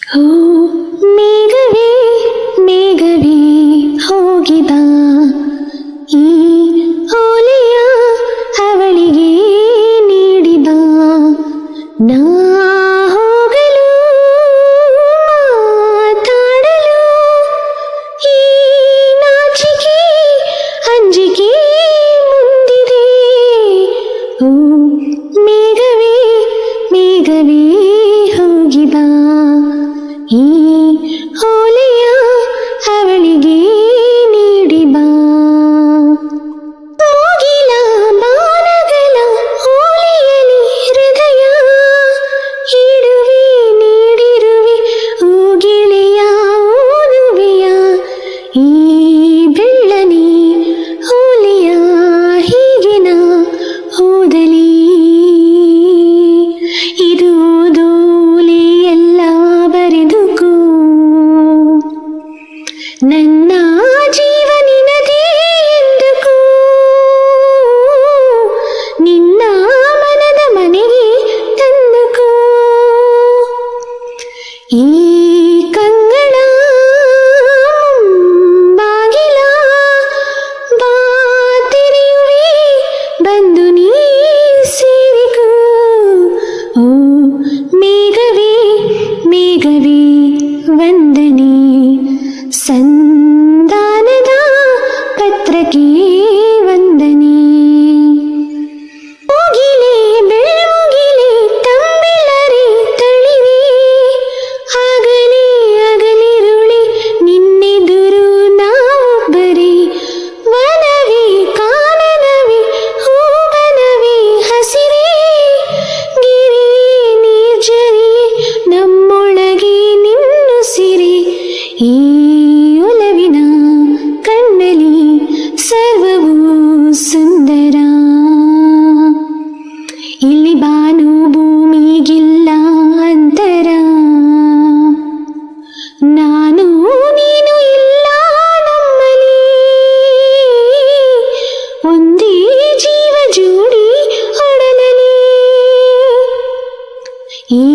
ಓ ಮೇಘವೇ ಮೇಘವೇ ಹೋಗಿದ ಈ ಓಲೆಯ ಅವಳಿಗೆ ನೀಡಿದ ನಾ ಹೋಗಲು ಮಾತಾಡಲು ಈ ನಾಚಿಕೆ ಅಂಜಿಕೆ ಮುಂದಿದೆ. ಓ ಮೇಘವೇ ಮೇಘವೇ ಹೋಗಿದ ಈ ಓಲೆಯ ಅವಳಿಗೆ ನೀಡಿದ. ಮುಗಿಲ ಬಾಣಗಳ ಓಲೆಯಲಿ ಹೃದಯ ಇಡುವೆ ನೀಡಿರುವೆ ಓ ಗೆಳೆಯ ಓದುವೆಯ ಈ ಬೆಳ್ಳನೆ ಓಲೆಯ ಹೀಗೆ ನಾ ಓದಲಿ. ಇದು ಓದೋಲೆ ಎಲ್ಲ ಬರೆದುಕೋ ನನ್ನ ಜೀವ ನಿನದೇ ಎಂದುಕೋ ನಿನ್ನ ಮನದ ಮನೆಗೆ ತಂದುಕೋ. ಈ ಕಂಗಳ ಬಾಗಿಲ ಬಾ ತೆರೆಯುವೆ ಬಂದು ನೀ ಸೇರಿಕೋ. ಓ ಮೇಘವೇ ಮೇಘವೇ ವಂದನೆ ಸಂಧಾನದ ಪತ್ರಕ್ಕೆ ವಂದನೆ. ಮುಗಿಲೆ ಬೆಳ್ಳುಗಿಲೆ ತಂಬಿಲ್ಲರೆ ತಳಿವೆ ಆಗಲಿ ಅಗಲಿರುಳಿ ನಿನ್ನೆದುರು ನಾವೊಬ್ಬರೇ. ವನವೇ ಕಾನನವೇ ಹೂವನವೇ ಹಸಿರೇ ಗಿರಿ ನಿರ್ಜರಿ ನಮ್ಮೊಳಗೆ ನಿನ್ನುಸಿರೆ. ಈ ಒಲವಿನ ಕಣ್ಣಲಿ ಸರ್ವವೂ ಸುಂದರ. ಇಲ್ಲಿ ಬಾನು ಭೂಮಿಗಿಲ್ಲ ಅಂತರ. ನಾನು ನೀನು ಇಲ್ಲ ನಮ್ಮಲ್ಲಿ ಒಂದೇ ಜೀವ ಜೋಡಿ ಒಡಲಲಿ. ಈ